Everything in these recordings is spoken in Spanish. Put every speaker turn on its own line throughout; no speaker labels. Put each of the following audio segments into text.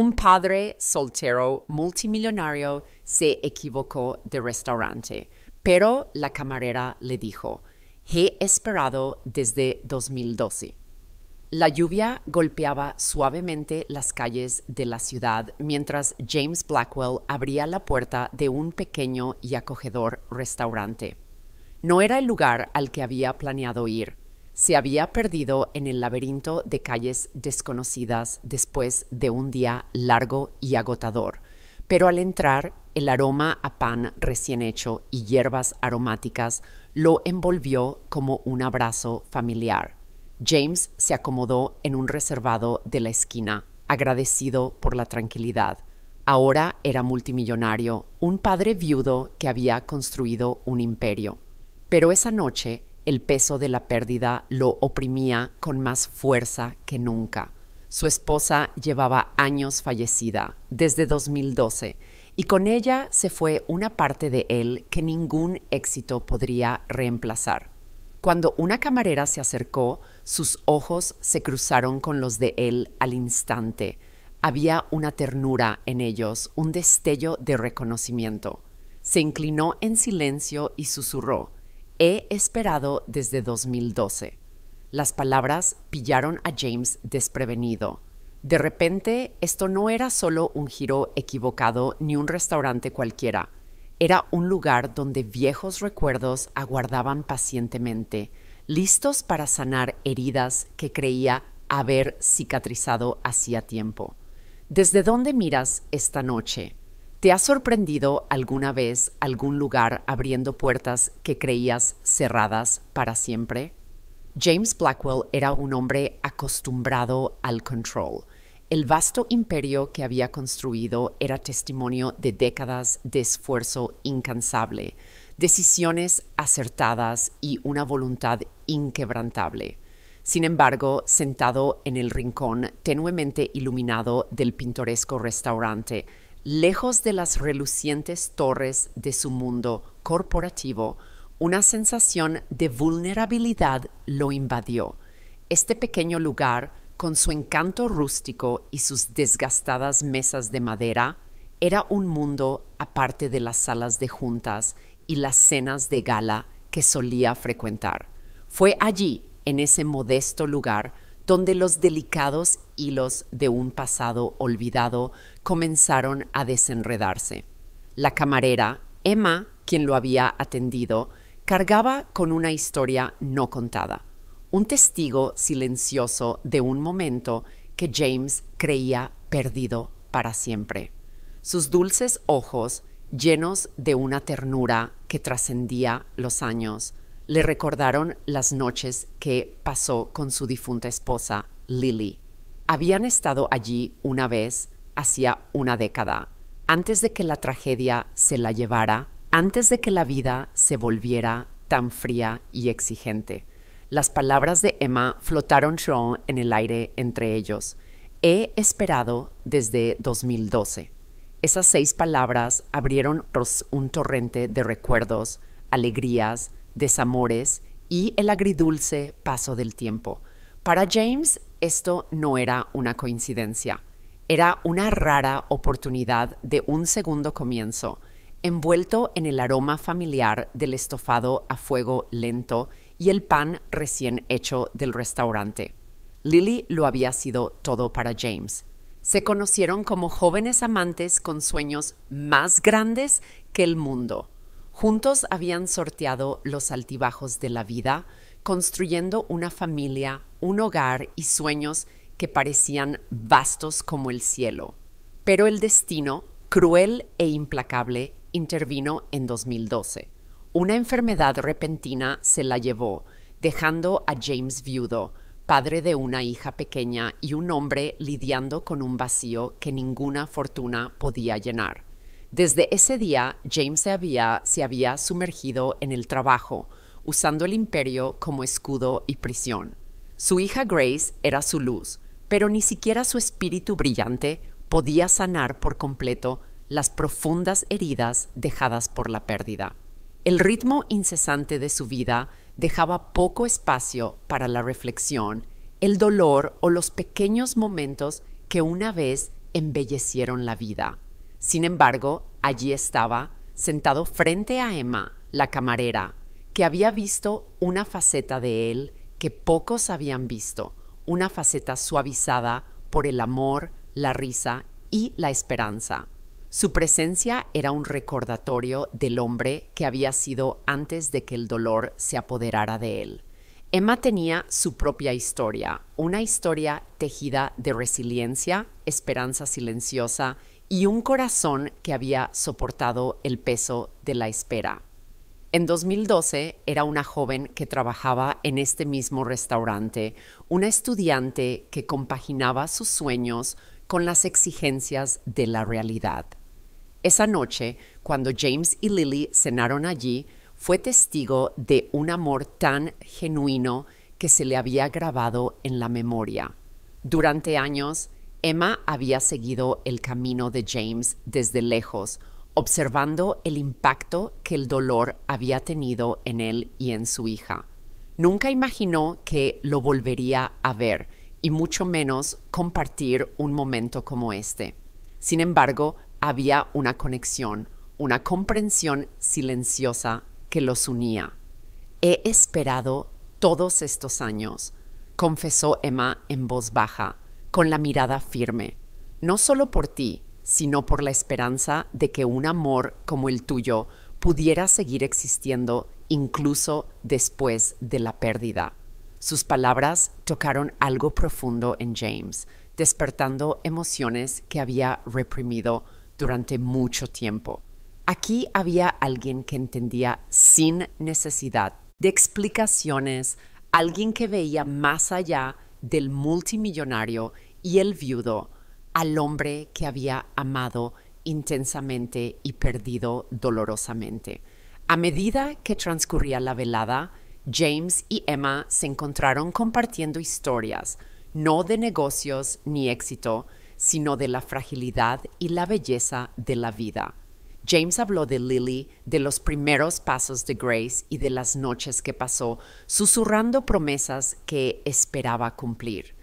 Un padre soltero multimillonario se equivocó de restaurante, pero la camarera le dijo: «He esperado desde 2012». La lluvia golpeaba suavemente las calles de la ciudad mientras James Blackwell abría la puerta de un pequeño y acogedor restaurante. No era el lugar al que había planeado ir. Se había perdido en el laberinto de calles desconocidas después de un día largo y agotador, pero al entrar, el aroma a pan recién hecho y hierbas aromáticas lo envolvió como un abrazo familiar. James se acomodó en un reservado de la esquina, agradecido por la tranquilidad. Ahora era multimillonario, un padre viudo que había construido un imperio. Pero esa noche, el peso de la pérdida lo oprimía con más fuerza que nunca. Su esposa llevaba años fallecida, desde 2012, y con ella se fue una parte de él que ningún éxito podría reemplazar. Cuando una camarera se acercó, sus ojos se cruzaron con los de él al instante. Había una ternura en ellos, un destello de reconocimiento. Se inclinó en silencio y susurró: «He esperado desde 2012». Las palabras pillaron a James desprevenido. De repente, esto no era solo un giro equivocado ni un restaurante cualquiera. Era un lugar donde viejos recuerdos aguardaban pacientemente, listos para sanar heridas que creía haber cicatrizado hacía tiempo. ¿Desde dónde miras esta noche? ¿Te ha sorprendido alguna vez algún lugar abriendo puertas que creías cerradas para siempre? James Blackwell era un hombre acostumbrado al control. El vasto imperio que había construido era testimonio de décadas de esfuerzo incansable, decisiones acertadas y una voluntad inquebrantable. Sin embargo, sentado en el rincón tenuemente iluminado del pintoresco restaurante, lejos de las relucientes torres de su mundo corporativo, una sensación de vulnerabilidad lo invadió. Este pequeño lugar, con su encanto rústico y sus desgastadas mesas de madera, era un mundo aparte de las salas de juntas y las cenas de gala que solía frecuentar. Fue allí, en ese modesto lugar, donde los delicados hilos de un pasado olvidado comenzaron a desenredarse. La camarera, Emma, quien lo había atendido, cargaba con una historia no contada, un testigo silencioso de un momento que James creía perdido para siempre. Sus dulces ojos, llenos de una ternura que trascendía los años, le recordaron las noches que pasó con su difunta esposa, Lily. Habían estado allí una vez, hacía una década, antes de que la tragedia se la llevara, antes de que la vida se volviera tan fría y exigente. Las palabras de Emma flotaron en el aire entre ellos. He esperado desde 2012. Esas 6 palabras abrieron un torrente de recuerdos, alegrías, desamores y el agridulce paso del tiempo. Para James, esto no era una coincidencia. Era una rara oportunidad de un segundo comienzo, envuelto en el aroma familiar del estofado a fuego lento y el pan recién hecho del restaurante. Lily lo había sido todo para James. Se conocieron como jóvenes amantes con sueños más grandes que el mundo. Juntos habían sorteado los altibajos de la vida, construyendo una familia, un hogar y sueños que parecían vastos como el cielo. Pero el destino, cruel e implacable, intervino en 2012. Una enfermedad repentina se la llevó, dejando a James viudo, padre de una hija pequeña y un hombre lidiando con un vacío que ninguna fortuna podía llenar. Desde ese día, James se había sumergido en el trabajo, usando el imperio como escudo y prisión. Su hija Grace era su luz, pero ni siquiera su espíritu brillante podía sanar por completo las profundas heridas dejadas por la pérdida. El ritmo incesante de su vida dejaba poco espacio para la reflexión, el dolor o los pequeños momentos que una vez embellecieron la vida. Sin embargo, allí estaba, sentado frente a Emma, la camarera, que había visto una faceta de él que pocos habían visto, una faceta suavizada por el amor, la risa y la esperanza. Su presencia era un recordatorio del hombre que había sido antes de que el dolor se apoderara de él. Emma tenía su propia historia, una historia tejida de resiliencia, esperanza silenciosa y un corazón que había soportado el peso de la espera. En 2012 era una joven que trabajaba en este mismo restaurante, una estudiante que compaginaba sus sueños con las exigencias de la realidad. Esa noche, cuando James y Lily cenaron allí, fue testigo de un amor tan genuino que se le había grabado en la memoria. Durante años, Emma había seguido el camino de James desde lejos, observando el impacto que el dolor había tenido en él y en su hija. Nunca imaginó que lo volvería a ver, y mucho menos compartir un momento como este. Sin embargo, había una conexión, una comprensión silenciosa que los unía. He esperado todos estos años, confesó Emma en voz baja, con la mirada firme, no solo por ti, sino por la esperanza de que un amor como el tuyo pudiera seguir existiendo incluso después de la pérdida. Sus palabras tocaron algo profundo en James, despertando emociones que había reprimido durante mucho tiempo. Aquí había alguien que entendía sin necesidad de explicaciones, alguien que veía más allá del multimillonario y el viudo, al hombre que había amado intensamente y perdido dolorosamente. A medida que transcurría la velada, James y Emma se encontraron compartiendo historias, no de negocios ni éxito, sino de la fragilidad y la belleza de la vida. James habló de Lily, de los primeros pasos de Grace y de las noches que pasó, susurrando promesas que esperaba cumplir.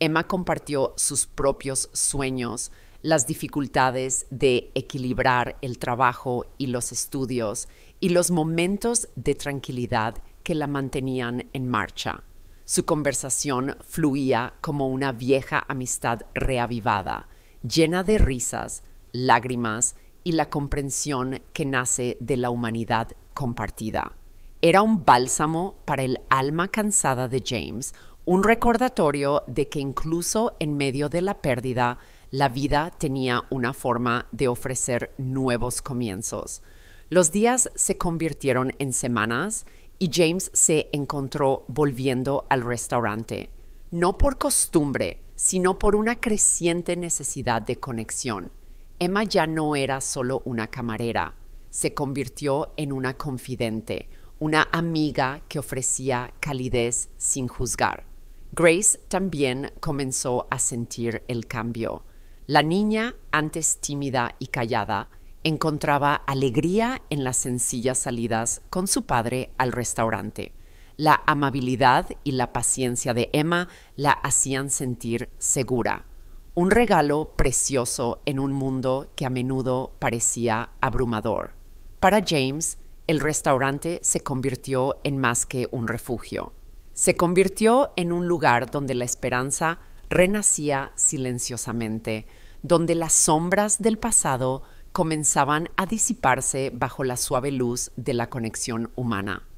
Emma compartió sus propios sueños, las dificultades de equilibrar el trabajo y los estudios, y los momentos de tranquilidad que la mantenían en marcha. Su conversación fluía como una vieja amistad reavivada, llena de risas, lágrimas y la comprensión que nace de la humanidad compartida. Era un bálsamo para el alma cansada de James, un recordatorio de que incluso en medio de la pérdida, la vida tenía una forma de ofrecer nuevos comienzos. Los días se convirtieron en semanas y James se encontró volviendo al restaurante, no por costumbre, sino por una creciente necesidad de conexión. Emma ya no era solo una camarera, se convirtió en una confidente, una amiga que ofrecía calidez sin juzgar. Grace también comenzó a sentir el cambio. La niña, antes tímida y callada, encontraba alegría en las sencillas salidas con su padre al restaurante. La amabilidad y la paciencia de Emma la hacían sentir segura. Un regalo precioso en un mundo que a menudo parecía abrumador. Para James, el restaurante se convirtió en más que un refugio. Se convirtió en un lugar donde la esperanza renacía silenciosamente, donde las sombras del pasado comenzaban a disiparse bajo la suave luz de la conexión humana.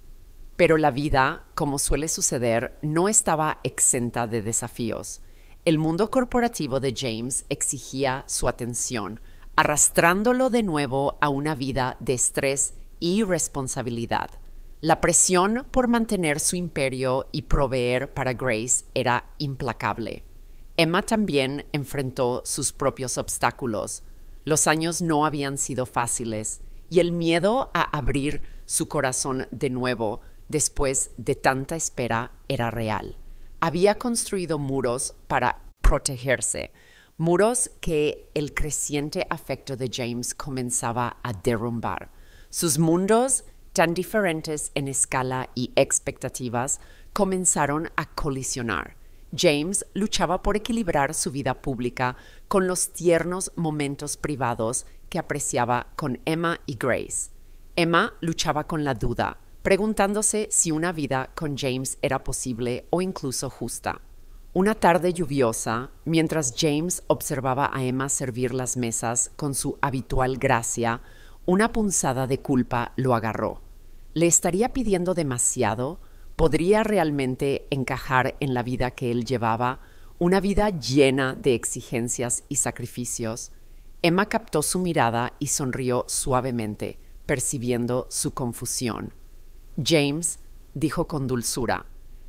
Pero la vida, como suele suceder, no estaba exenta de desafíos. El mundo corporativo de James exigía su atención, arrastrándolo de nuevo a una vida de estrés y responsabilidad. La presión por mantener su imperio y proveer para Grace era implacable. Emma también enfrentó sus propios obstáculos. Los años no habían sido fáciles y el miedo a abrir su corazón de nuevo después de tanta espera era real. Había construido muros para protegerse, muros que el creciente afecto de James comenzaba a derrumbar. Sus mundos, tan diferentes en escala y expectativas, comenzaron a colisionar. James luchaba por equilibrar su vida pública con los tiernos momentos privados que apreciaba con Emma y Grace. Emma luchaba con la duda, preguntándose si una vida con James era posible o incluso justa. Una tarde lluviosa, mientras James observaba a Emma servir las mesas con su habitual gracia, una punzada de culpa lo agarró. ¿Le estaría pidiendo demasiado? ¿Podría realmente encajar en la vida que él llevaba, una vida llena de exigencias y sacrificios? Emma captó su mirada y sonrió suavemente, percibiendo su confusión. James dijo con dulzura,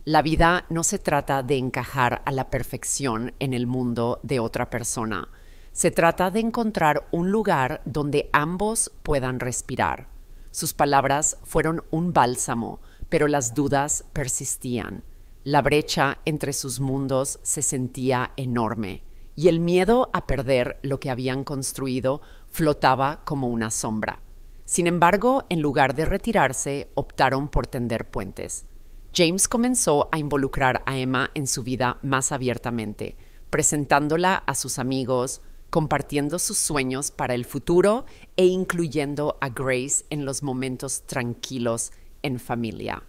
la vida no se trata de encajar a la perfección en el mundo de otra persona. Se trata de encontrar un lugar donde ambos puedan respirar. Sus palabras fueron un bálsamo, pero las dudas persistían. La brecha entre sus mundos se sentía enorme, y el miedo a perder lo que habían construido flotaba como una sombra. Sin embargo, en lugar de retirarse, optaron por tender puentes. James comenzó a involucrar a Emma en su vida más abiertamente, presentándola a sus amigos, compartiendo sus sueños para el futuro e incluyendo a Grace en los momentos tranquilos en familia.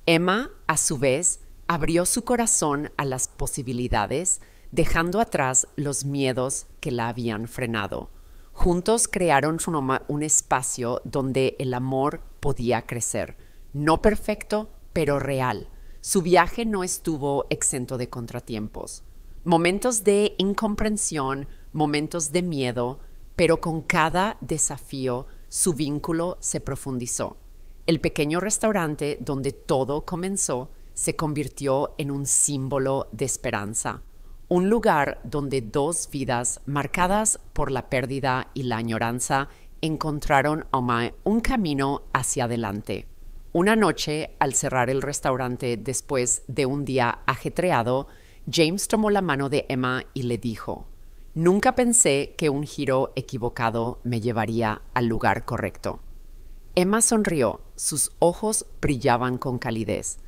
Emma, a su vez, abrió su corazón a las posibilidades, dejando atrás los miedos que la habían frenado. Juntos crearon un espacio donde el amor podía crecer. No perfecto, pero real. Su viaje no estuvo exento de contratiempos. Momentos de incomprensión, momentos de miedo, pero con cada desafío su vínculo se profundizó. El pequeño restaurante donde todo comenzó se convirtió en un símbolo de esperanza. Un lugar donde dos vidas marcadas por la pérdida y la añoranza encontraron un camino hacia adelante. Una noche, al cerrar el restaurante después de un día ajetreado, James tomó la mano de Emma y le dijo, «Nunca pensé que un giro equivocado me llevaría al lugar correcto». Emma sonrió, sus ojos brillaban con calidez.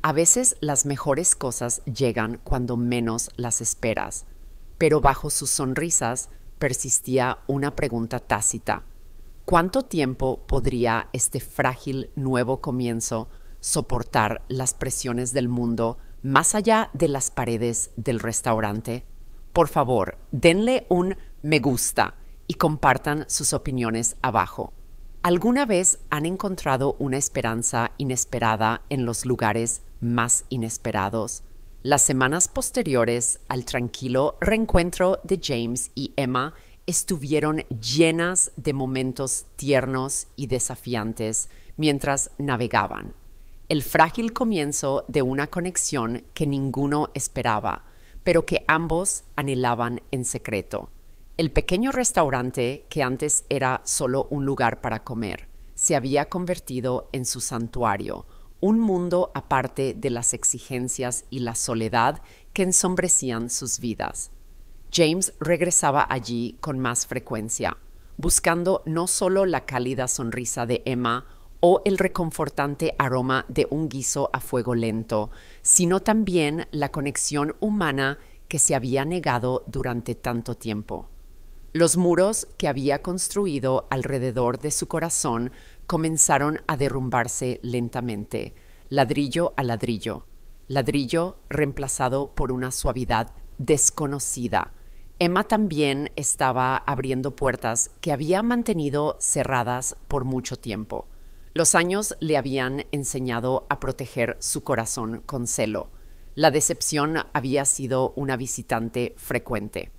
A veces las mejores cosas llegan cuando menos las esperas, pero bajo sus sonrisas persistía una pregunta tácita. ¿Cuánto tiempo podría este frágil nuevo comienzo soportar las presiones del mundo más allá de las paredes del restaurante? Por favor, denle un me gusta y compartan sus opiniones abajo. ¿Alguna vez han encontrado una esperanza inesperada en los lugares más inesperados? Las semanas posteriores al tranquilo reencuentro de James y Emma estuvieron llenas de momentos tiernos y desafiantes mientras navegaban. El frágil comienzo de una conexión que ninguno esperaba, pero que ambos anhelaban en secreto. El pequeño restaurante, que antes era solo un lugar para comer, se había convertido en su santuario, un mundo aparte de las exigencias y la soledad que ensombrecían sus vidas. James regresaba allí con más frecuencia, buscando no solo la cálida sonrisa de Emma o el reconfortante aroma de un guiso a fuego lento, sino también la conexión humana que se había negado durante tanto tiempo. Los muros que había construido alrededor de su corazón comenzaron a derrumbarse lentamente, ladrillo a ladrillo, ladrillo reemplazado por una suavidad desconocida. Emma también estaba abriendo puertas que había mantenido cerradas por mucho tiempo. Los años le habían enseñado a proteger su corazón con celo. La decepción había sido una visitante frecuente.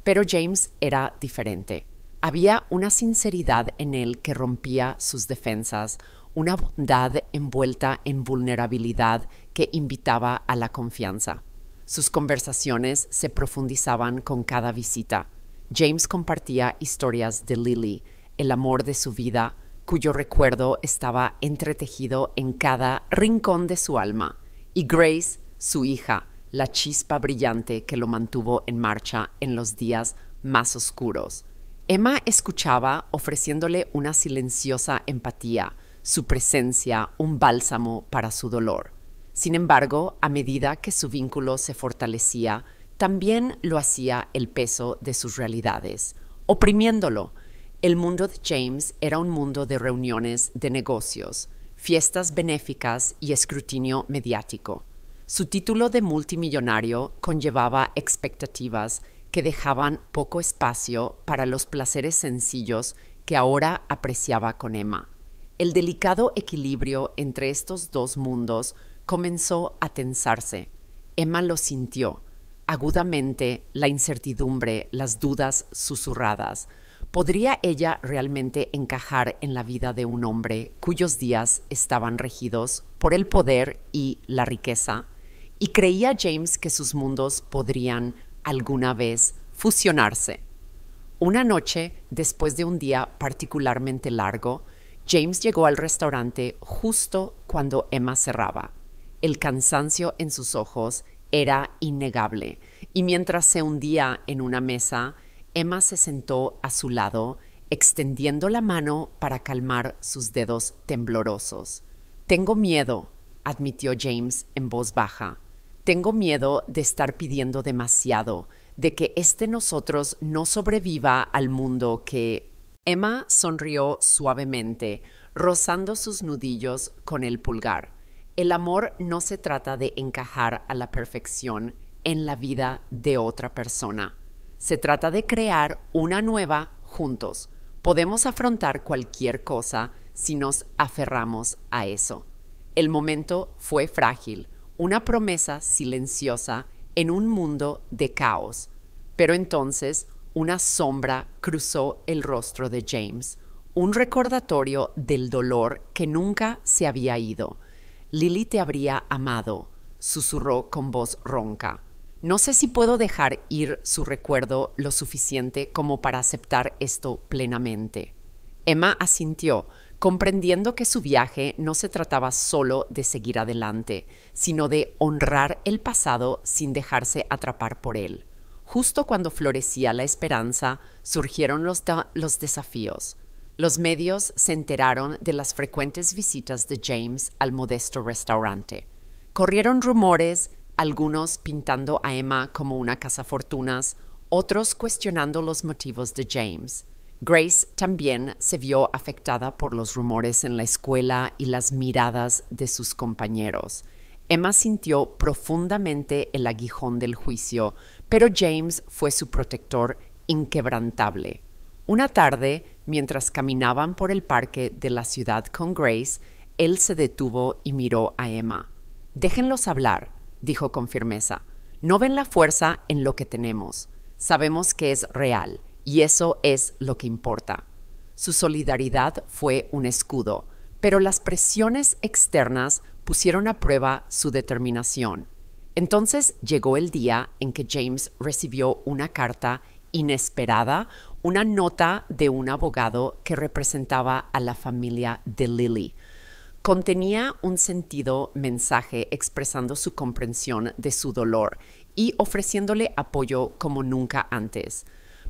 Pero James era diferente. Había una sinceridad en él que rompía sus defensas, una bondad envuelta en vulnerabilidad que invitaba a la confianza. Sus conversaciones se profundizaban con cada visita. James compartía historias de Lily, el amor de su vida, cuyo recuerdo estaba entretejido en cada rincón de su alma, y Grace, su hija, la chispa brillante que lo mantuvo en marcha en los días más oscuros. Emma escuchaba ofreciéndole una silenciosa empatía, su presencia un bálsamo para su dolor. Sin embargo, a medida que su vínculo se fortalecía, también lo hacía el peso de sus realidades, oprimiéndolo. El mundo de James era un mundo de reuniones de negocios, fiestas benéficas y escrutinio mediático. Su título de multimillonario conllevaba expectativas que dejaban poco espacio para los placeres sencillos que ahora apreciaba con Emma. El delicado equilibrio entre estos dos mundos comenzó a tensarse. Emma lo sintió agudamente, la incertidumbre, las dudas susurradas. ¿Podría ella realmente encajar en la vida de un hombre cuyos días estaban regidos por el poder y la riqueza? ¿Y creía James que sus mundos podrían alguna vez fusionarse? Una noche, después de un día particularmente largo, James llegó al restaurante justo cuando Emma cerraba. El cansancio en sus ojos era innegable, y mientras se hundía en una mesa, Emma se sentó a su lado, extendiendo la mano para calmar sus dedos temblorosos. «Tengo miedo», admitió James en voz baja. «Tengo miedo de estar pidiendo demasiado, de que nosotros no sobreviva al mundo que...» Emma sonrió suavemente, rozando sus nudillos con el pulgar. El amor no se trata de encajar a la perfección en la vida de otra persona. Se trata de crear una nueva juntos. Podemos afrontar cualquier cosa si nos aferramos a eso. El momento fue frágil, una promesa silenciosa en un mundo de caos. Pero entonces una sombra cruzó el rostro de James, un recordatorio del dolor que nunca se había ido. «Lily te habría amado», susurró con voz ronca. «No sé si puedo dejar ir su recuerdo lo suficiente como para aceptar esto plenamente». Emma asintió, comprendiendo que su viaje no se trataba solo de seguir adelante, sino de honrar el pasado sin dejarse atrapar por él. Justo cuando florecía la esperanza, surgieron los desafíos. Los medios se enteraron de las frecuentes visitas de James al modesto restaurante. Corrieron rumores, algunos pintando a Emma como una cazafortunas, otros cuestionando los motivos de James. Grace también se vio afectada por los rumores en la escuela y las miradas de sus compañeros. Emma sintió profundamente el aguijón del juicio, pero James fue su protector inquebrantable. Una tarde, mientras caminaban por el parque de la ciudad con Grace, él se detuvo y miró a Emma. «Déjenlos hablar», dijo con firmeza. «No ven la fuerza en lo que tenemos. Sabemos que es real, y eso es lo que importa». Su solidaridad fue un escudo, pero las presiones externas pusieron a prueba su determinación. Entonces llegó el día en que James recibió una carta inesperada, una nota de un abogado que representaba a la familia de Lily. Contenía un sentido mensaje expresando su comprensión de su dolor y ofreciéndole apoyo como nunca antes.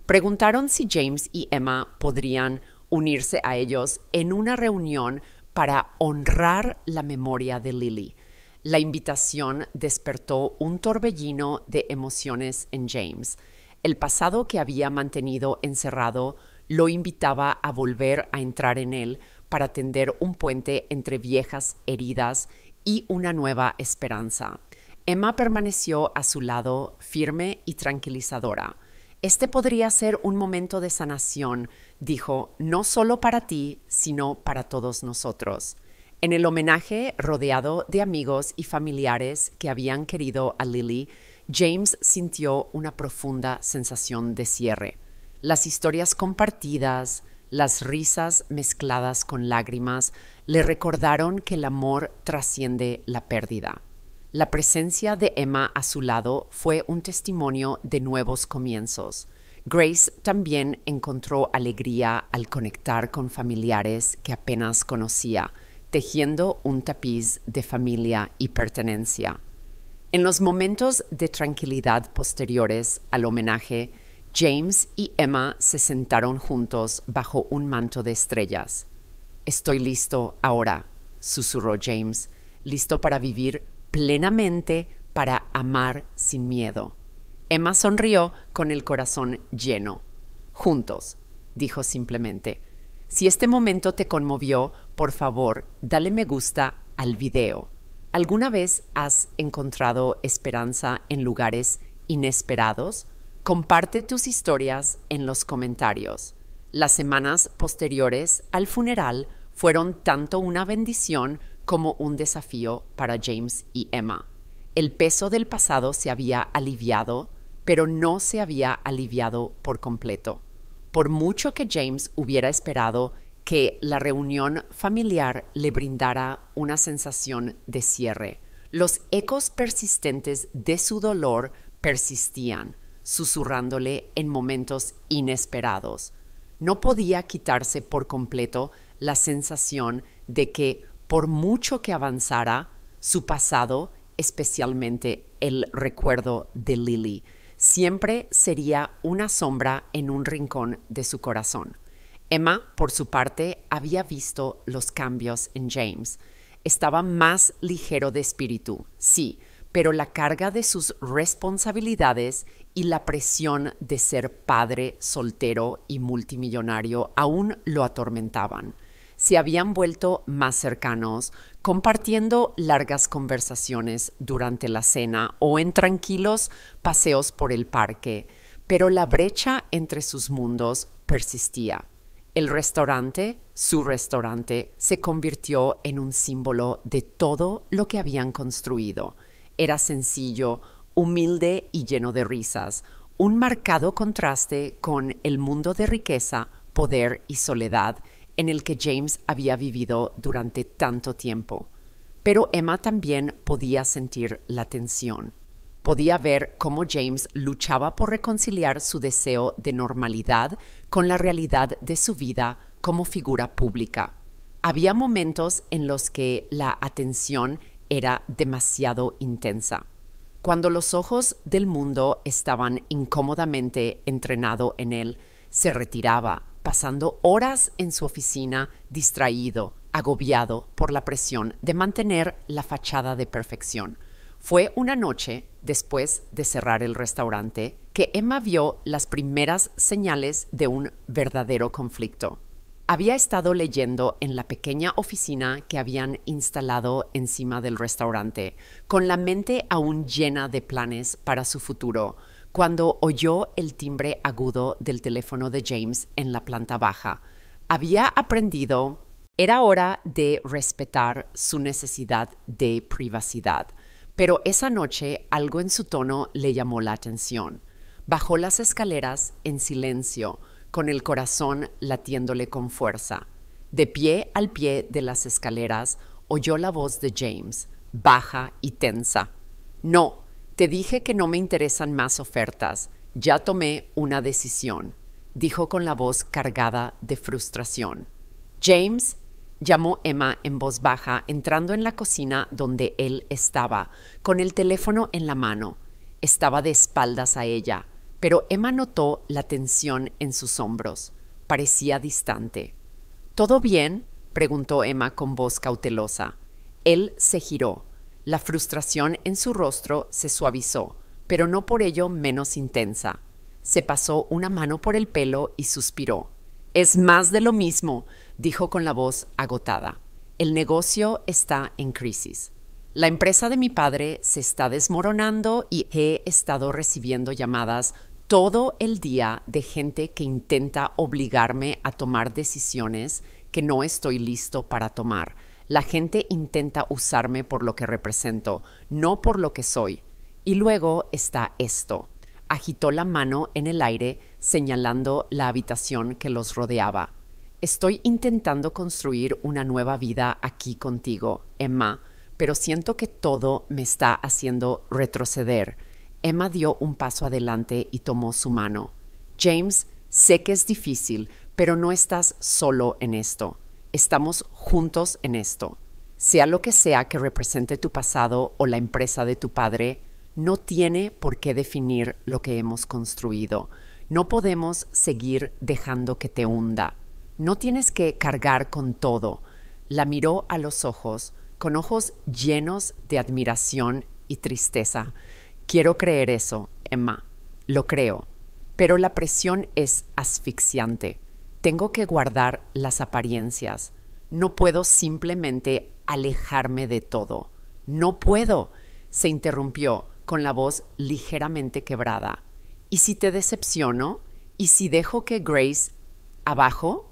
Preguntaron si James y Emma podrían unirse a ellos en una reunión para honrar la memoria de Lily. La invitación despertó un torbellino de emociones en James. El pasado que había mantenido encerrado lo invitaba a volver a entrar en él para tender un puente entre viejas heridas y una nueva esperanza. Emma permaneció a su lado, firme y tranquilizadora. «Este podría ser un momento de sanación», dijo, «no solo para ti, sino para todos nosotros». En el homenaje, rodeado de amigos y familiares que habían querido a Lily, James sintió una profunda sensación de cierre. Las historias compartidas, las risas mezcladas con lágrimas, le recordaron que el amor trasciende la pérdida. La presencia de Emma a su lado fue un testimonio de nuevos comienzos. Grace también encontró alegría al conectar con familiares que apenas conocía, tejiendo un tapiz de familia y pertenencia. En los momentos de tranquilidad posteriores al homenaje, James y Emma se sentaron juntos bajo un manto de estrellas. «Estoy listo ahora», susurró James, «listo para vivir plenamente para amar sin miedo. Emma sonrió con el corazón lleno. Juntos, dijo simplemente. Si este momento te conmovió, por favor, dale me gusta al video. ¿Alguna vez has encontrado esperanza en lugares inesperados? Comparte tus historias en los comentarios. Las semanas posteriores al funeral fueron tanto una bendición como un desafío para James y Emma. El peso del pasado se había aliviado, pero no se había aliviado por completo. Por mucho que James hubiera esperado que la reunión familiar le brindara una sensación de cierre, los ecos persistentes de su dolor persistían, susurrándole en momentos inesperados. No podía quitarse por completo la sensación de que, por mucho que avanzara, su pasado, especialmente el recuerdo de Lily, siempre sería una sombra en un rincón de su corazón. Emma, por su parte, había visto los cambios en James. Estaba más ligero de espíritu, sí, pero la carga de sus responsabilidades y la presión de ser padre soltero y multimillonario aún lo atormentaban. Se habían vuelto más cercanos, compartiendo largas conversaciones durante la cena o en tranquilos paseos por el parque, pero la brecha entre sus mundos persistía. El restaurante, su restaurante, se convirtió en un símbolo de todo lo que habían construido. Era sencillo, humilde y lleno de risas, un marcado contraste con el mundo de riqueza, poder y soledad en el que James había vivido durante tanto tiempo. Pero Emma también podía sentir la tensión. Podía ver cómo James luchaba por reconciliar su deseo de normalidad con la realidad de su vida como figura pública. Había momentos en los que la atención era demasiado intensa. Cuando los ojos del mundo estaban incómodamente entrenados en él, se retiraba, pasando horas en su oficina distraído, agobiado por la presión de mantener la fachada de perfección. Fue una noche, después de cerrar el restaurante, que Emma vio las primeras señales de un verdadero conflicto. Había estado leyendo en la pequeña oficina que habían instalado encima del restaurante, con la mente aún llena de planes para su futuro, cuando oyó el timbre agudo del teléfono de James en la planta baja. Había aprendido, era hora de respetar su necesidad de privacidad, pero esa noche algo en su tono le llamó la atención. Bajó las escaleras en silencio, con el corazón latiéndole con fuerza. De pie al pie de las escaleras, oyó la voz de James, baja y tensa. «No, te dije que no me interesan más ofertas. Ya tomé una decisión», dijo con la voz cargada de frustración. «James», llamó Emma en voz baja, entrando en la cocina donde él estaba, con el teléfono en la mano. Estaba de espaldas a ella, pero Emma notó la tensión en sus hombros. Parecía distante. «¿Todo bien?», preguntó Emma con voz cautelosa. Él se giró. La frustración en su rostro se suavizó, pero no por ello menos intensa. Se pasó una mano por el pelo y suspiró. «Es más de lo mismo», dijo con la voz agotada. «El negocio está en crisis. La empresa de mi padre se está desmoronando y he estado recibiendo llamadas todo el día de gente que intenta obligarme a tomar decisiones que no estoy listo para tomar. La gente intenta usarme por lo que represento, no por lo que soy. Y luego está esto». Agitó la mano en el aire, señalando la habitación que los rodeaba. «Estoy intentando construir una nueva vida aquí contigo, Emma, pero siento que todo me está haciendo retroceder». Emma dio un paso adelante y tomó su mano. «James, sé que es difícil, pero no estás solo en esto. Estamos juntos en esto. Sea lo que sea que represente tu pasado o la empresa de tu padre, no tiene por qué definir lo que hemos construido. No podemos seguir dejando que te hunda. No tienes que cargar con todo». La miró a los ojos, con ojos llenos de admiración y tristeza. Quiero creer eso, Emma. Lo creo. Pero la presión es asfixiante. Tengo que guardar las apariencias. No puedo simplemente alejarme de todo. No puedo, se interrumpió con la voz ligeramente quebrada. ¿Y si te decepciono? ¿Y si dejo que Grace abajo?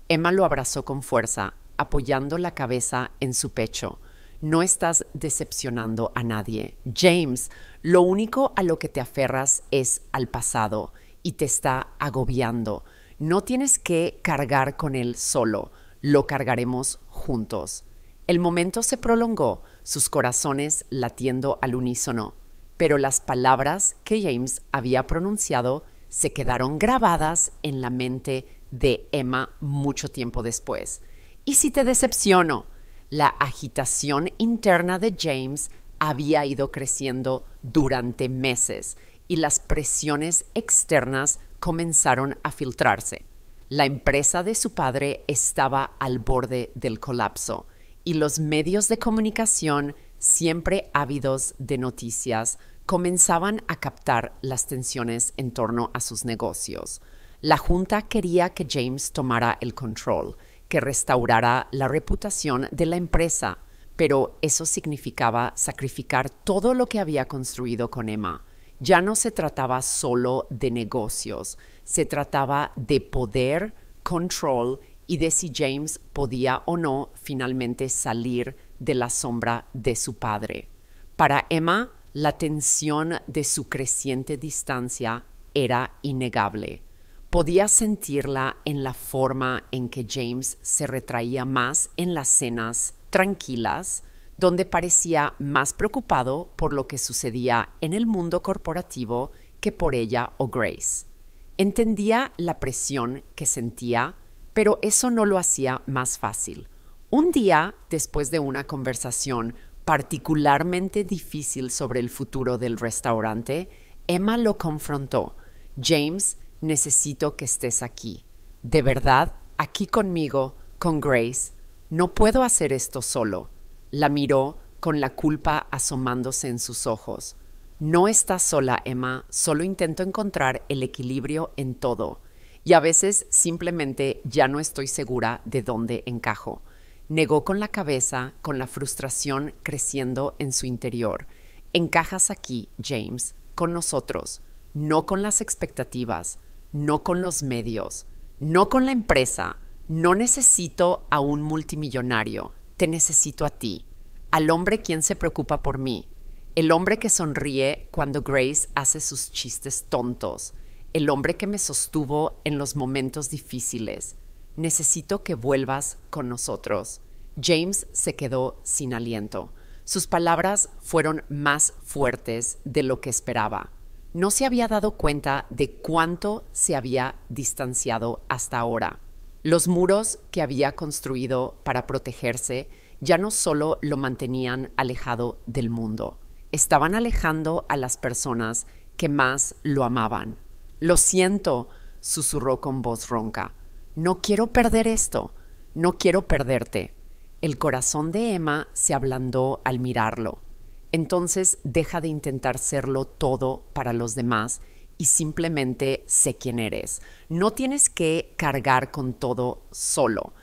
Emma lo abrazó con fuerza, apoyando la cabeza en su pecho. No estás decepcionando a nadie. James, lo único a lo que te aferras es al pasado y te está agobiando. No tienes que cargar con él solo, lo cargaremos juntos. El momento se prolongó, sus corazones latiendo al unísono, pero las palabras que James había pronunciado se quedaron grabadas en la mente de Emma mucho tiempo después. ¿Y si te decepciono? La agitación interna de James había ido creciendo durante meses y las presiones externas comenzaron a filtrarse. La empresa de su padre estaba al borde del colapso y los medios de comunicación, siempre ávidos de noticias, comenzaban a captar las tensiones en torno a sus negocios. La junta quería que James tomara el control, que restaurara la reputación de la empresa, pero eso significaba sacrificar todo lo que había construido con Emma. Ya no se trataba solo de negocios, se trataba de poder, control y de si James podía o no finalmente salir de la sombra de su padre. Para Emma, la tensión de su creciente distancia era innegable. Podía sentirla en la forma en que James se retraía más en las cenas tranquilas, donde parecía más preocupado por lo que sucedía en el mundo corporativo que por ella o Grace. Entendía la presión que sentía, pero eso no lo hacía más fácil. Un día, después de una conversación particularmente difícil sobre el futuro del restaurante, Emma lo confrontó. James, necesito que estés aquí. De verdad, aquí conmigo, con Grace. No puedo hacer esto solo. La miró con la culpa asomándose en sus ojos. No estás sola, Emma. Solo intento encontrar el equilibrio en todo. Y a veces simplemente ya no estoy segura de dónde encajo. Negó con la cabeza, con la frustración creciendo en su interior. Encajas aquí, James, con nosotros, no con las expectativas, no con los medios, no con la empresa. No necesito a un multimillonario, te necesito a ti, al hombre quien se preocupa por mí, el hombre que sonríe cuando Grace hace sus chistes tontos, el hombre que me sostuvo en los momentos difíciles. Necesito que vuelvas con nosotros. James se quedó sin aliento. Sus palabras fueron más fuertes de lo que esperaba. No se había dado cuenta de cuánto se había distanciado hasta ahora. Los muros que había construido para protegerse ya no solo lo mantenían alejado del mundo, estaban alejando a las personas que más lo amaban. Lo siento, susurró con voz ronca. No quiero perder esto, no quiero perderte. El corazón de Emma se ablandó al mirarlo. Entonces deja de intentar serlo todo para los demás y simplemente sé quién eres. No tienes que cargar con todo solo.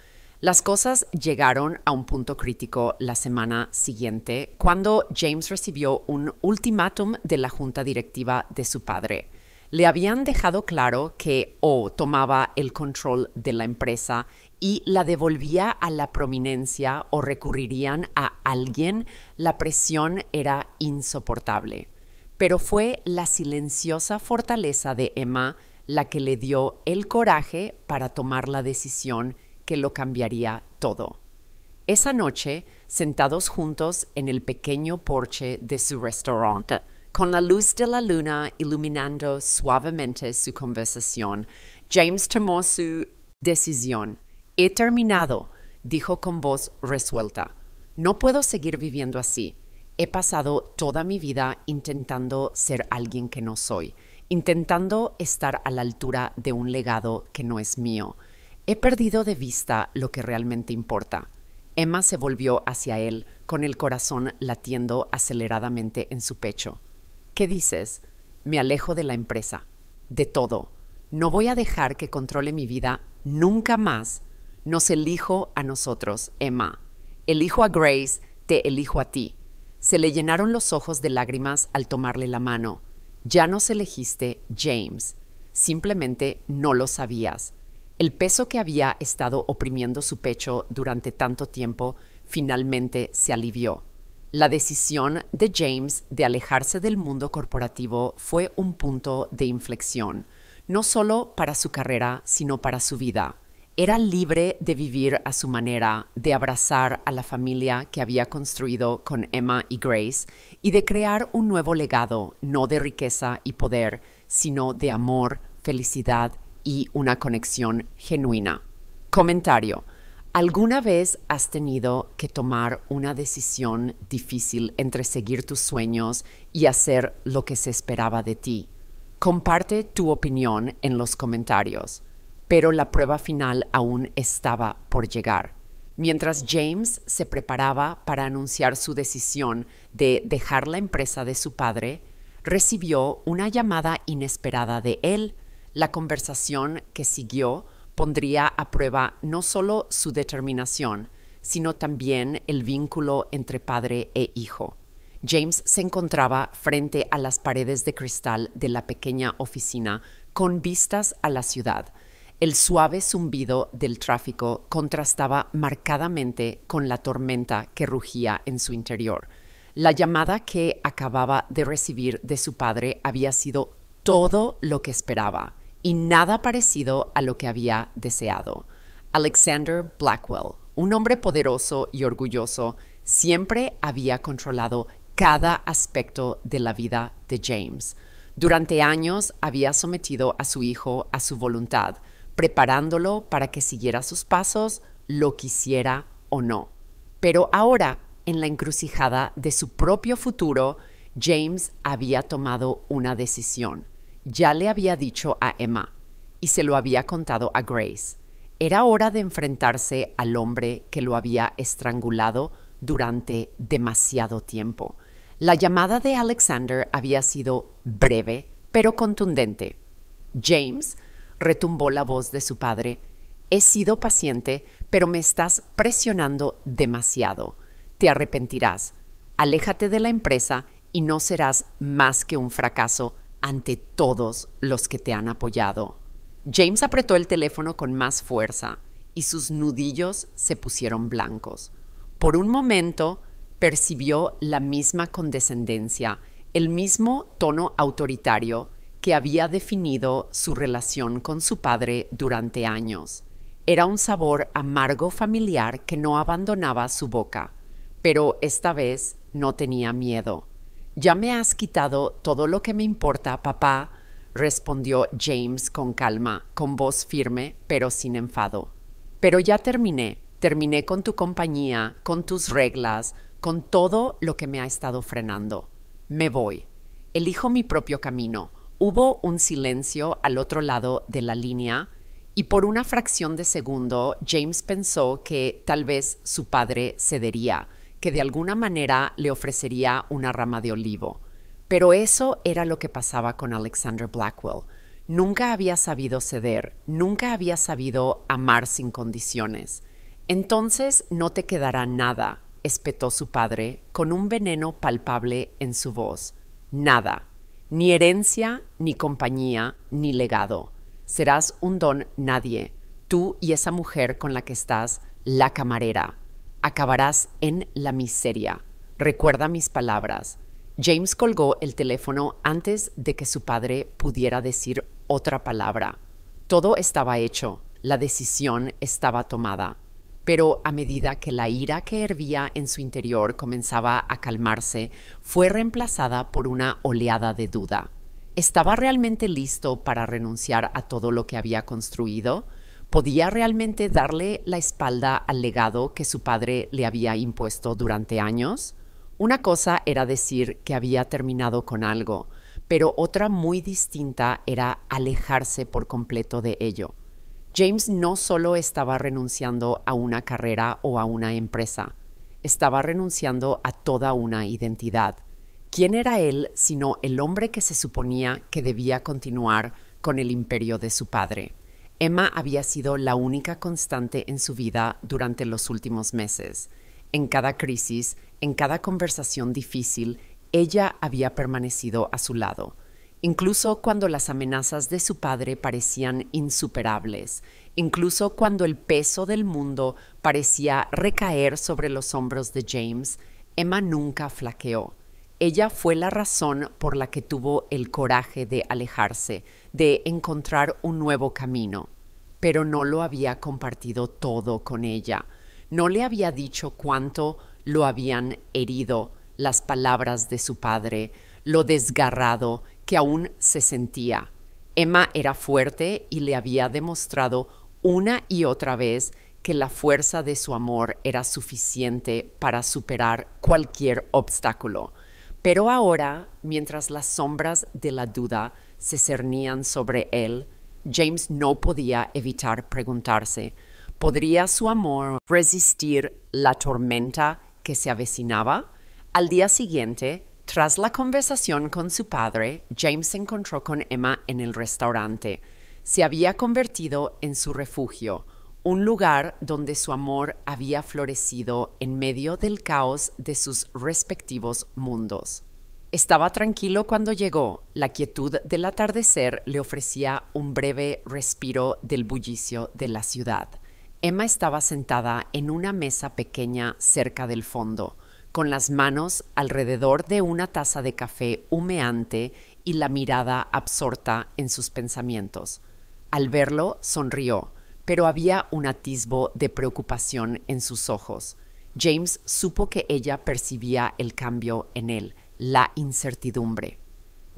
Las cosas llegaron a un punto crítico la semana siguiente, cuando James recibió un ultimátum de la junta directiva de su padre. Le habían dejado claro que o tomaba el control de la empresa y la devolvía a la prominencia o recurrirían a alguien. La presión era insoportable. Pero fue la silenciosa fortaleza de Emma la que le dio el coraje para tomar la decisión que lo cambiaría todo. Esa noche, sentados juntos en el pequeño porche de su restaurante, con la luz de la luna iluminando suavemente su conversación, James tomó su decisión. He terminado, dijo con voz resuelta. No puedo seguir viviendo así. He pasado toda mi vida intentando ser alguien que no soy, intentando estar a la altura de un legado que no es mío. He perdido de vista lo que realmente importa. Emma se volvió hacia él, con el corazón latiendo aceleradamente en su pecho. ¿Qué dices? Me alejo de la empresa. De todo. No voy a dejar que controle mi vida nunca más. Nos elijo a nosotros, Emma. Elijo a Grace, te elijo a ti. Se le llenaron los ojos de lágrimas al tomarle la mano. Ya nos elegiste, James. Simplemente no lo sabías. El peso que había estado oprimiendo su pecho durante tanto tiempo finalmente se alivió. La decisión de James de alejarse del mundo corporativo fue un punto de inflexión, no solo para su carrera, sino para su vida. Era libre de vivir a su manera, de abrazar a la familia que había construido con Emma y Grace y de crear un nuevo legado, no de riqueza y poder, sino de amor, felicidad y una conexión genuina. Comentario. ¿Alguna vez has tenido que tomar una decisión difícil entre seguir tus sueños y hacer lo que se esperaba de ti? Comparte tu opinión en los comentarios. Pero la prueba final aún estaba por llegar. Mientras James se preparaba para anunciar su decisión de dejar la empresa de su padre, recibió una llamada inesperada de él. La conversación que siguió pondría a prueba no solo su determinación, sino también el vínculo entre padre e hijo. James se encontraba frente a las paredes de cristal de la pequeña oficina con vistas a la ciudad. El suave zumbido del tráfico contrastaba marcadamente con la tormenta que rugía en su interior. La llamada que acababa de recibir de su padre había sido todo lo que esperaba y nada parecido a lo que había deseado. Alexander Blackwell, un hombre poderoso y orgulloso, siempre había controlado cada aspecto de la vida de James. Durante años había sometido a su hijo a su voluntad, preparándolo para que siguiera sus pasos, lo quisiera o no. Pero ahora, en la encrucijada de su propio futuro, James había tomado una decisión. Ya le había dicho a Emma y se lo había contado a Grace. Era hora de enfrentarse al hombre que lo había estrangulado durante demasiado tiempo. La llamada de Alexander había sido breve, pero contundente. James, retumbó la voz de su padre, he sido paciente, pero me estás presionando demasiado. Te arrepentirás. Aléjate de la empresa y no serás más que un fracaso ante todos los que te han apoyado. James apretó el teléfono con más fuerza y sus nudillos se pusieron blancos. Por un momento percibió la misma condescendencia, el mismo tono autoritario que había definido su relación con su padre durante años. Era un sabor amargo familiar que no abandonaba su boca, pero esta vez no tenía miedo. «Ya me has quitado todo lo que me importa, papá», respondió James con calma, con voz firme, pero sin enfado. «Pero ya terminé con tu compañía, con tus reglas, con todo lo que me ha estado frenando. Me voy. Elijo mi propio camino». Hubo un silencio al otro lado de la línea y por una fracción de segundo James pensó que tal vez su padre cedería, que de alguna manera le ofrecería una rama de olivo. Pero eso era lo que pasaba con Alexander Blackwell. Nunca había sabido ceder, nunca había sabido amar sin condiciones. «Entonces no te quedará nada», espetó su padre con un veneno palpable en su voz. «Nada. Ni herencia, ni compañía, ni legado. Serás un don nadie, tú y esa mujer con la que estás, la camarera. Acabarás en la miseria. Recuerda mis palabras». James colgó el teléfono antes de que su padre pudiera decir otra palabra. Todo estaba hecho, la decisión estaba tomada. Pero a medida que la ira que hervía en su interior comenzaba a calmarse, fue reemplazada por una oleada de duda. ¿Estaba realmente listo para renunciar a todo lo que había construido? ¿Podía realmente darle la espalda al legado que su padre le había impuesto durante años? Una cosa era decir que había terminado con algo, pero otra muy distinta era alejarse por completo de ello. James no solo estaba renunciando a una carrera o a una empresa, estaba renunciando a toda una identidad. ¿Quién era él sino el hombre que se suponía que debía continuar con el imperio de su padre? Emma había sido la única constante en su vida durante los últimos meses. En cada crisis, en cada conversación difícil, ella había permanecido a su lado. Incluso cuando las amenazas de su padre parecían insuperables, incluso cuando el peso del mundo parecía recaer sobre los hombros de James, Emma nunca flaqueó. Ella fue la razón por la que tuvo el coraje de alejarse, de encontrar un nuevo camino. Pero no lo había compartido todo con ella. No le había dicho cuánto lo habían herido las palabras de su padre, lo desgarrado que aún se sentía. Emma era fuerte y le había demostrado una y otra vez que la fuerza de su amor era suficiente para superar cualquier obstáculo. Pero ahora, mientras las sombras de la duda se cernían sobre él, James no podía evitar preguntarse, ¿podría su amor resistir la tormenta que se avecinaba? Al día siguiente, tras la conversación con su padre, James se encontró con Emma en el restaurante. Se había convertido en su refugio, un lugar donde su amor había florecido en medio del caos de sus respectivos mundos. Estaba tranquilo cuando llegó. La quietud del atardecer le ofrecía un breve respiro del bullicio de la ciudad. Emma estaba sentada en una mesa pequeña cerca del fondo, con las manos alrededor de una taza de café humeante y la mirada absorta en sus pensamientos. Al verlo, sonrió, pero había un atisbo de preocupación en sus ojos. James supo que ella percibía el cambio en él, la incertidumbre.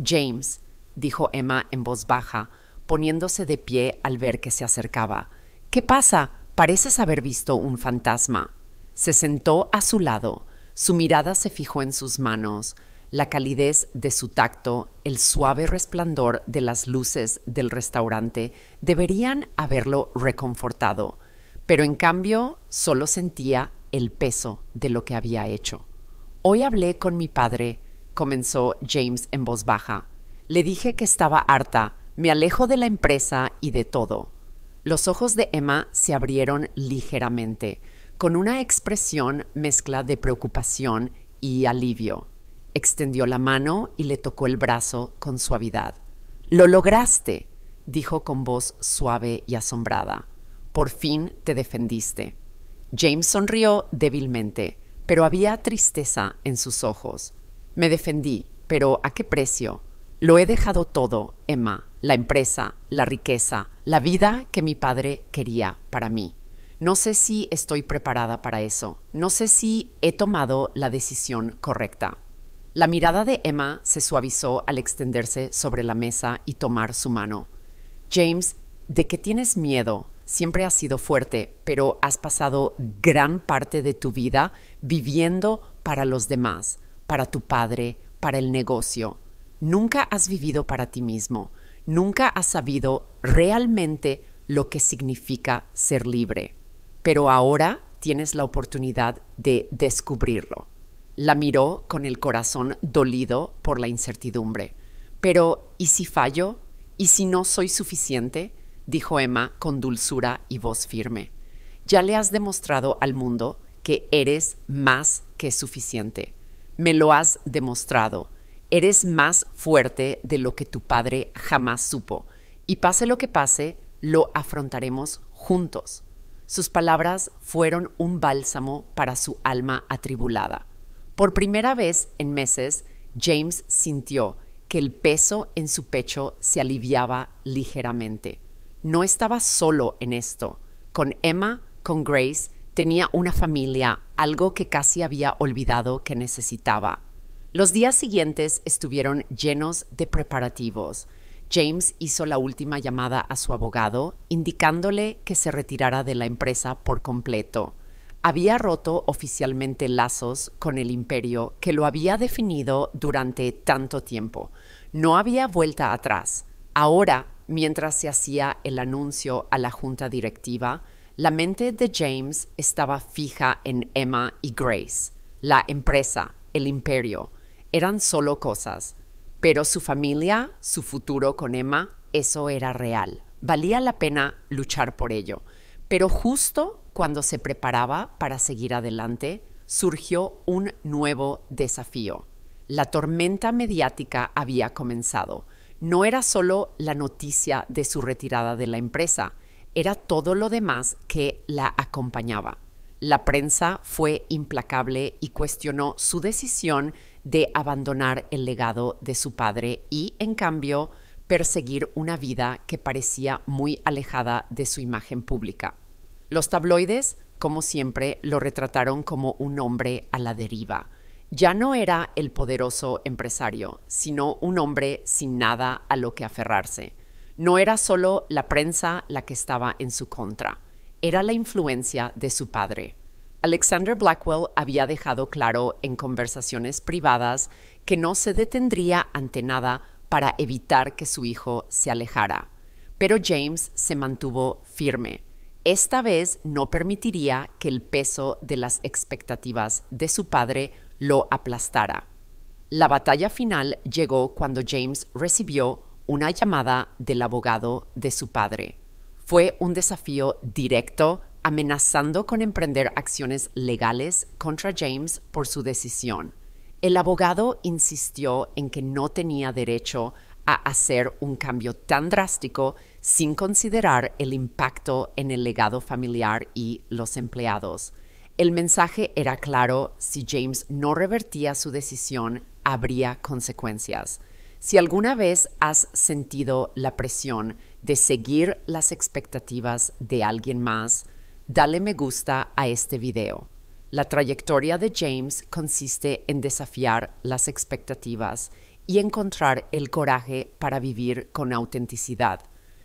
«James», dijo Emma en voz baja, poniéndose de pie al ver que se acercaba. «¿Qué pasa? Pareces haber visto un fantasma». Se sentó a su lado. Su mirada se fijó en sus manos, la calidez de su tacto, el suave resplandor de las luces del restaurante deberían haberlo reconfortado, pero en cambio solo sentía el peso de lo que había hecho. «Hoy hablé con mi padre», comenzó James en voz baja. «Le dije que estaba harta, me alejo de la empresa y de todo». Los ojos de Emma se abrieron ligeramente, con una expresión mezcla de preocupación y alivio. Extendió la mano y le tocó el brazo con suavidad. «Lo lograste», dijo con voz suave y asombrada. «Por fin te defendiste». James sonrió débilmente, pero había tristeza en sus ojos. «Me defendí, pero ¿a qué precio? Lo he dejado todo, Emma, la empresa, la riqueza, la vida que mi padre quería para mí. No sé si estoy preparada para eso. No sé si he tomado la decisión correcta». La mirada de Emma se suavizó al extenderse sobre la mesa y tomar su mano. «James, ¿de qué tienes miedo? Siempre has sido fuerte, pero has pasado gran parte de tu vida viviendo para los demás, para tu padre, para el negocio. Nunca has vivido para ti mismo. Nunca has sabido realmente lo que significa ser libre. Pero ahora tienes la oportunidad de descubrirlo». La miró con el corazón dolido por la incertidumbre. «Pero, ¿y si fallo? ¿Y si no soy suficiente?», dijo Emma con dulzura y voz firme. «Ya le has demostrado al mundo que eres más que suficiente. Me lo has demostrado. Eres más fuerte de lo que tu padre jamás supo. Y pase lo que pase, lo afrontaremos juntos». Sus palabras fueron un bálsamo para su alma atribulada. Por primera vez en meses, James sintió que el peso en su pecho se aliviaba ligeramente. No estaba solo en esto. Con Emma, con Grace, tenía una familia, algo que casi había olvidado que necesitaba. Los días siguientes estuvieron llenos de preparativos. James hizo la última llamada a su abogado, indicándole que se retirara de la empresa por completo. Había roto oficialmente lazos con el imperio que lo había definido durante tanto tiempo. No había vuelta atrás. Ahora Mientras se hacía el anuncio a la junta directiva, la mente de James estaba fija en Emma y Grace. La empresa, el imperio, eran solo cosas. Pero su familia, su futuro con Emma, eso era real. Valía la pena luchar por ello. Pero justo cuando se preparaba para seguir adelante, surgió un nuevo desafío. La tormenta mediática había comenzado. No era solo la noticia de su retirada de la empresa, era todo lo demás que la acompañaba. La prensa fue implacable y cuestionó su decisión de abandonar el legado de su padre y, en cambio, perseguir una vida que parecía muy alejada de su imagen pública. Los tabloides, como siempre, lo retrataron como un hombre a la deriva. Ya no era el poderoso empresario, sino un hombre sin nada a lo que aferrarse. No era solo la prensa la que estaba en su contra, era la influencia de su padre. Alexander Blackwell había dejado claro en conversaciones privadas que no se detendría ante nada para evitar que su hijo se alejara. Pero James se mantuvo firme. Esta vez no permitiría que el peso de las expectativas de su padre lo aplastara. La batalla final llegó cuando James recibió una llamada del abogado de su padre. Fue un desafío directo, amenazando con emprender acciones legales contra James por su decisión. El abogado insistió en que no tenía derecho a hacer un cambio tan drástico sin considerar el impacto en el legado familiar y los empleados. El mensaje era claro: si James no revertía su decisión, habría consecuencias. Si alguna vez has sentido la presión de seguir las expectativas de alguien más, dale me gusta a este video. La trayectoria de James consiste en desafiar las expectativas y encontrar el coraje para vivir con autenticidad.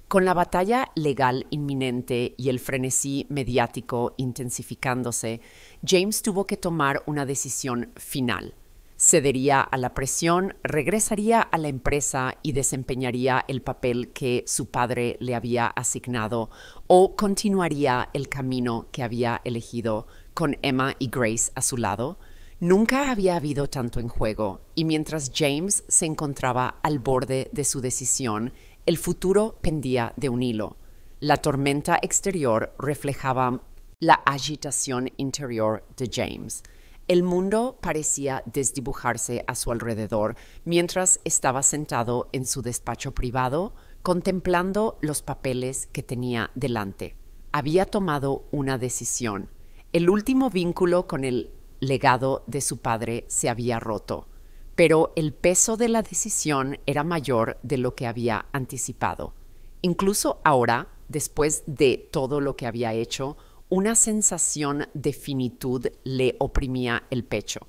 Con la batalla legal inminente y el frenesí mediático intensificándose, James tuvo que tomar una decisión final. Cedería a la presión, regresaría a la empresa y desempeñaría el papel que su padre le había asignado, o continuaría el camino que había elegido con Emma y Grace a su lado. Nunca había habido tanto en juego, y mientras James se encontraba al borde de su decisión, el futuro pendía de un hilo. La tormenta exterior reflejaba la agitación interior de James. El mundo parecía desdibujarse a su alrededor mientras estaba sentado en su despacho privado, contemplando los papeles que tenía delante. Había tomado una decisión. El último vínculo con el legado de su padre se había roto, pero el peso de la decisión era mayor de lo que había anticipado. Incluso ahora, después de todo lo que había hecho, una sensación de finitud le oprimía el pecho.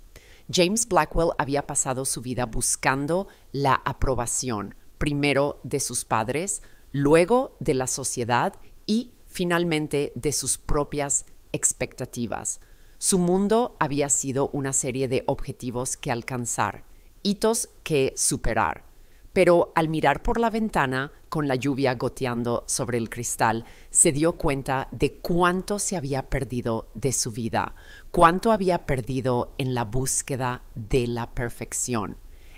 James Blackwell había pasado su vida buscando la aprobación, primero de sus padres, luego de la sociedad y finalmente de sus propias expectativas. Su mundo había sido una serie de objetivos que alcanzar, hitos que superar. Pero al mirar por la ventana, con la lluvia goteando sobre el cristal, se dio cuenta de cuánto se había perdido de su vida, cuánto había perdido en la búsqueda de la perfección.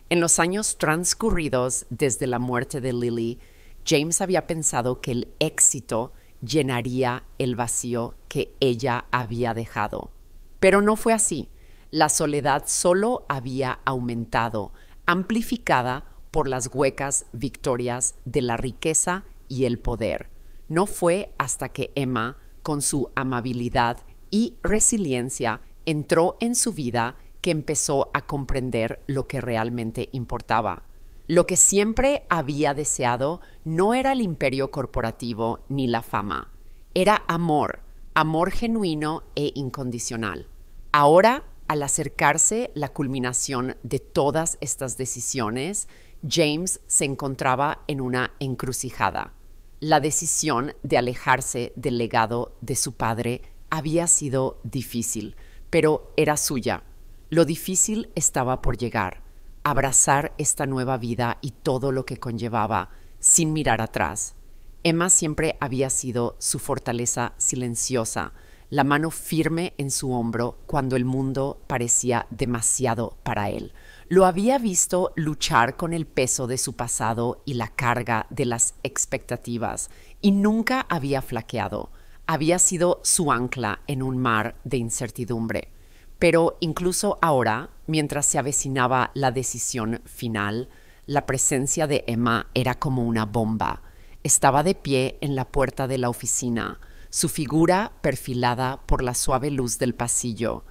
En los años transcurridos desde la muerte de Lily, James había pensado que el éxito llenaría el vacío que ella había dejado. Pero no fue así. La soledad solo había aumentado, amplificada por las huecas victorias de la riqueza y el poder. No fue hasta que Emma, con su amabilidad y resiliencia, entró en su vida que empezó a comprender lo que realmente importaba. Lo que siempre había deseado no era el imperio corporativo ni la fama. Era amor, amor genuino e incondicional. Ahora, al acercarse la culminación de todas estas decisiones, James se encontraba en una encrucijada. La decisión de alejarse del legado de su padre había sido difícil, pero era suya. Lo difícil estaba por llegar. Abrazar esta nueva vida y todo lo que conllevaba, sin mirar atrás. Emma siempre había sido su fortaleza silenciosa, la mano firme en su hombro cuando el mundo parecía demasiado para él. Lo había visto luchar con el peso de su pasado y la carga de las expectativas, y nunca había flaqueado. Había sido su ancla en un mar de incertidumbre. Pero incluso ahora, mientras se avecinaba la decisión final, la presencia de Emma era como una bomba. Estaba de pie en la puerta de la oficina, su figura perfilada por la suave luz del pasillo.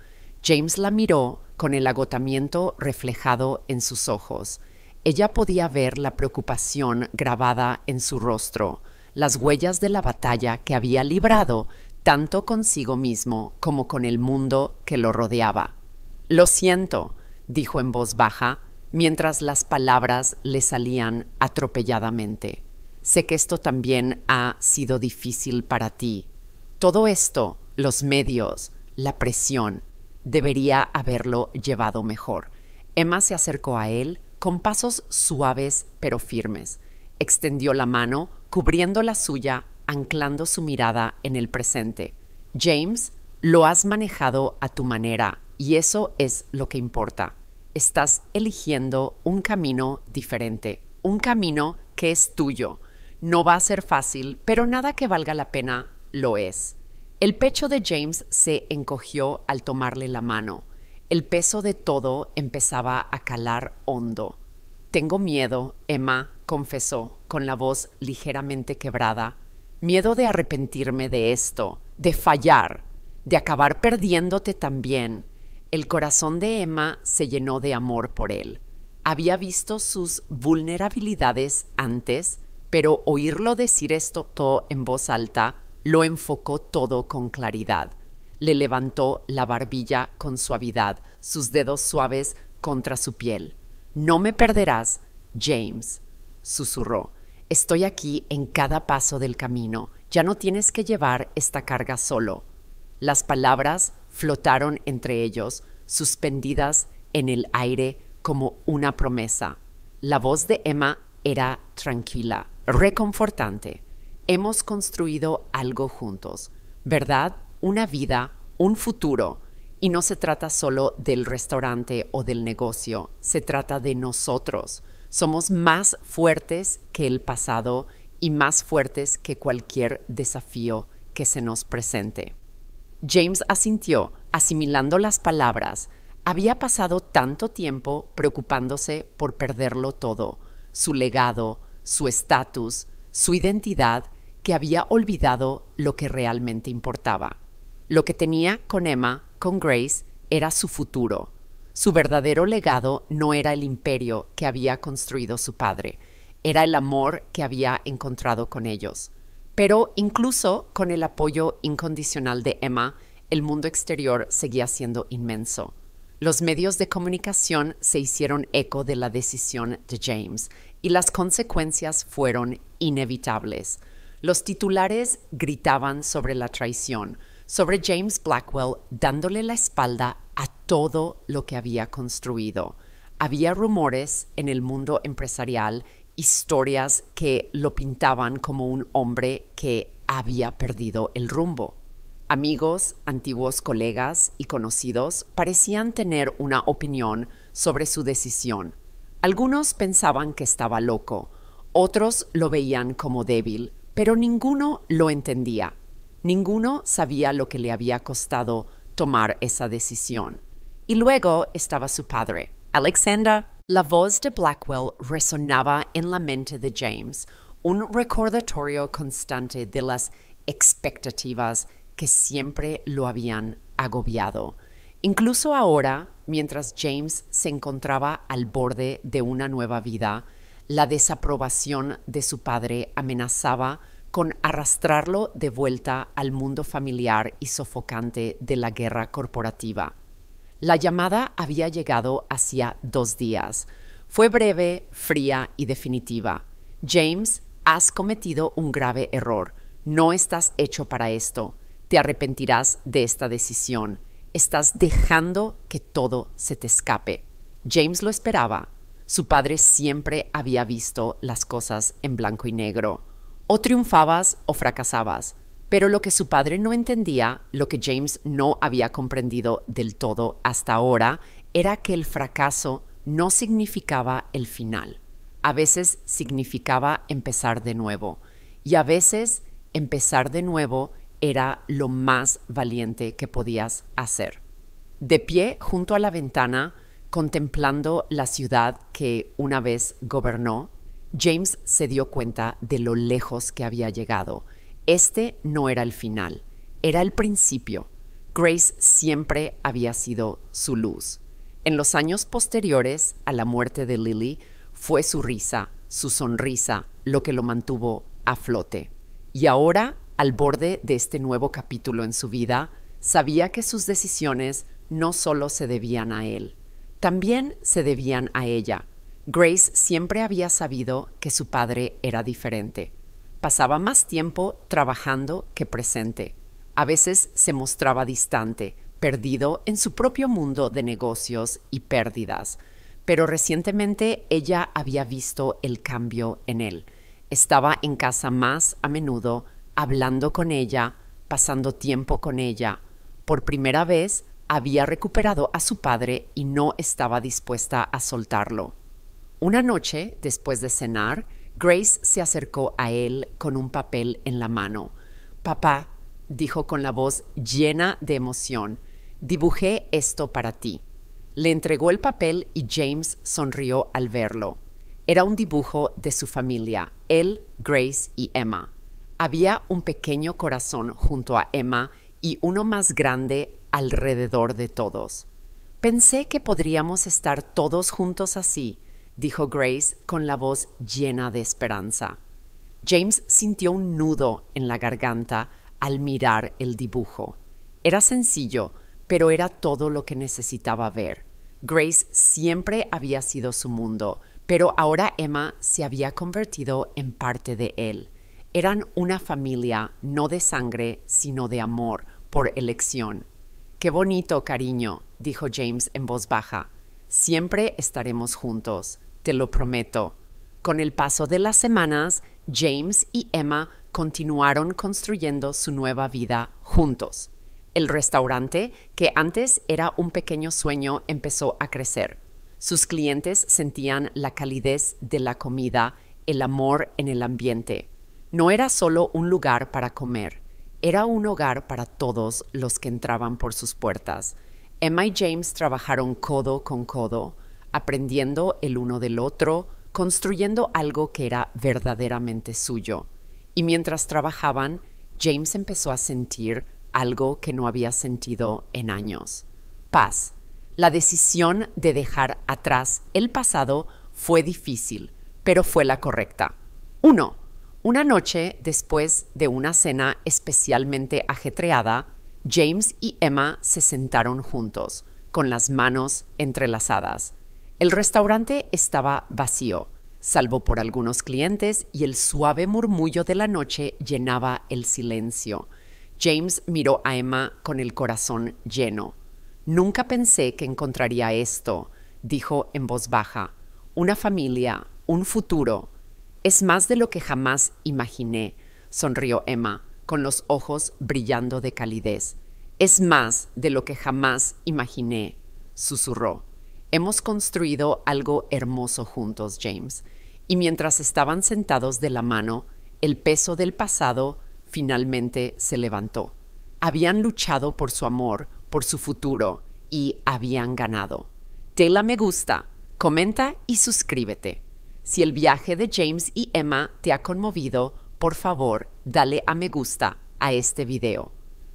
James la miró con el agotamiento reflejado en sus ojos. Ella podía ver la preocupación grabada en su rostro, las huellas de la batalla que había librado tanto consigo mismo como con el mundo que lo rodeaba. «Lo siento», dijo en voz baja, mientras las palabras le salían atropelladamente. «Sé que esto también ha sido difícil para ti. Todo esto, los medios, la presión, debería haberlo llevado mejor». Emma se acercó a él con pasos suaves pero firmes. Extendió la mano, cubriendo la suya, anclando su mirada en el presente. «James, lo has manejado a tu manera y eso es lo que importa. Estás eligiendo un camino diferente, un camino que es tuyo. No va a ser fácil, pero nada que valga la pena lo es». El pecho de James se encogió al tomarle la mano. El peso de todo empezaba a calar hondo. «Tengo miedo», Emma confesó, con la voz ligeramente quebrada. «Miedo de arrepentirme de esto, de fallar, de acabar perdiéndote también». El corazón de Emma se llenó de amor por él. Había visto sus vulnerabilidades antes, pero oírlo decir esto todo en voz alta lo enfocó todo con claridad. Le levantó la barbilla con suavidad, sus dedos suaves contra su piel. «No me perderás, James», susurró. «Estoy aquí en cada paso del camino. Ya no tienes que llevar esta carga solo». Las palabras flotaron entre ellos, suspendidas en el aire como una promesa. La voz de Emma era tranquila, reconfortante. «Hemos construido algo juntos, ¿verdad? Una vida, un futuro. Y no se trata solo del restaurante o del negocio, se trata de nosotros. Somos más fuertes que el pasado y más fuertes que cualquier desafío que se nos presente». James asintió, asimilando las palabras. Había pasado tanto tiempo preocupándose por perderlo todo, su legado, su estatus, su identidad, que había olvidado lo que realmente importaba. Lo que tenía con Emma, con Grace, era su futuro. Su verdadero legado no era el imperio que había construido su padre, era el amor que había encontrado con ellos. Pero incluso con el apoyo incondicional de Emma, el mundo exterior seguía siendo inmenso. Los medios de comunicación se hicieron eco de la decisión de James y las consecuencias fueron inevitables. Los titulares gritaban sobre la traición, sobre James Blackwell dándole la espalda a todo lo que había construido. Había rumores en el mundo empresarial, historias que lo pintaban como un hombre que había perdido el rumbo. Amigos, antiguos colegas y conocidos parecían tener una opinión sobre su decisión. Algunos pensaban que estaba loco, otros lo veían como débil, pero ninguno lo entendía. Ninguno sabía lo que le había costado tomar esa decisión. Y luego estaba su padre, Alexander. La voz de Blackwell resonaba en la mente de James, un recordatorio constante de las expectativas que siempre lo habían agobiado. Incluso ahora, mientras James se encontraba al borde de una nueva vida, la desaprobación de su padre amenazaba con arrastrarlo de vuelta al mundo familiar y sofocante de la guerra corporativa. La llamada había llegado hacía 2 días. Fue breve, fría y definitiva. «James, has cometido un grave error. No estás hecho para esto. Te arrepentirás de esta decisión. Estás dejando que todo se te escape». James lo esperaba. Su padre siempre había visto las cosas en blanco y negro. O triunfabas o fracasabas. Pero lo que su padre no entendía, lo que James no había comprendido del todo hasta ahora, era que el fracaso no significaba el final. A veces significaba empezar de nuevo. Y a veces empezar de nuevo era lo más valiente que podías hacer. De pie junto a la ventana, contemplando la ciudad que una vez gobernó, James se dio cuenta de lo lejos que había llegado. Este no era el final, era el principio. Grace siempre había sido su luz. En los años posteriores a la muerte de Lily, fue su risa, su sonrisa, lo que lo mantuvo a flote. Y ahora, al borde de este nuevo capítulo en su vida, sabía que sus decisiones no solo se debían a él, también se debían a ella. Grace siempre había sabido que su padre era diferente. Pasaba más tiempo trabajando que presente. A veces se mostraba distante, perdido en su propio mundo de negocios y pérdidas. Pero recientemente ella había visto el cambio en él. Estaba en casa más a menudo, hablando con ella, pasando tiempo con ella. Por primera vez había recuperado a su padre y no estaba dispuesta a soltarlo. Una noche, después de cenar, Grace se acercó a él con un papel en la mano. «Papá», dijo con la voz llena de emoción, «dibujé esto para ti». Le entregó el papel y James sonrió al verlo. Era un dibujo de su familia, él, Grace y Emma. Había un pequeño corazón junto a Emma y uno más grande alrededor de todos. «Pensé que podríamos estar todos juntos así», dijo Grace con la voz llena de esperanza. James sintió un nudo en la garganta al mirar el dibujo. Era sencillo, pero era todo lo que necesitaba ver. Grace siempre había sido su mundo, pero ahora Emma se había convertido en parte de él. Eran una familia no de sangre, sino de amor, por elección. «Qué bonito, cariño», dijo James en voz baja. «Siempre estaremos juntos, te lo prometo». Con el paso de las semanas, James y Emma continuaron construyendo su nueva vida juntos. El restaurante, que antes era un pequeño sueño, empezó a crecer. Sus clientes sentían la calidez de la comida, el amor en el ambiente. No era solo un lugar para comer, era un hogar para todos los que entraban por sus puertas. Emma y James trabajaron codo con codo, aprendiendo el uno del otro, construyendo algo que era verdaderamente suyo. Y mientras trabajaban, James empezó a sentir algo que no había sentido en años: paz. La decisión de dejar atrás el pasado fue difícil, pero fue la correcta. 1. Una noche, después de una cena especialmente ajetreada, James y Emma se sentaron juntos, con las manos entrelazadas. El restaurante estaba vacío, salvo por algunos clientes, y el suave murmullo de la noche llenaba el silencio. James miró a Emma con el corazón lleno. «Nunca pensé que encontraría esto», dijo en voz baja. «Una familia, un futuro. Es más de lo que jamás imaginé», sonrió Emma, con los ojos brillando de calidez. «Es más de lo que jamás imaginé», susurró. «Hemos construido algo hermoso juntos, James». Y mientras estaban sentados de la mano, el peso del pasado finalmente se levantó. Habían luchado por su amor, por su futuro, y habían ganado. Dale a me gusta, comenta y suscríbete. Si el viaje de James y Emma te ha conmovido, por favor, dale a me gusta a este video.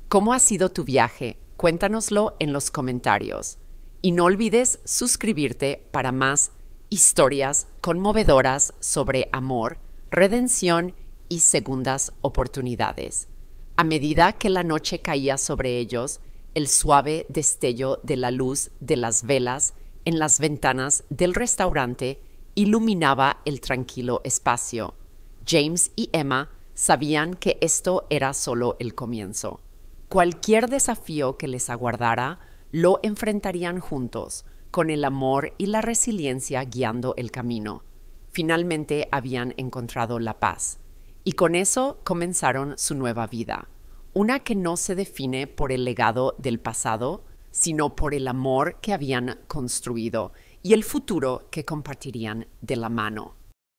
¿Cómo ha sido tu viaje? Cuéntanoslo en los comentarios. Y no olvides suscribirte para más historias conmovedoras sobre amor, redención y segundas oportunidades. A medida que la noche caía sobre ellos, el suave destello de la luz de las velas en las ventanas del restaurante iluminaba el tranquilo espacio. James y Emma sabían que esto era solo el comienzo. Cualquier desafío que les aguardara, lo enfrentarían juntos, con el amor y la resiliencia guiando el camino. Finalmente habían encontrado la paz. Y con eso comenzaron su nueva vida. Una que no se define por el legado del pasado, sino por el amor que habían construido y el futuro que compartirían de la mano.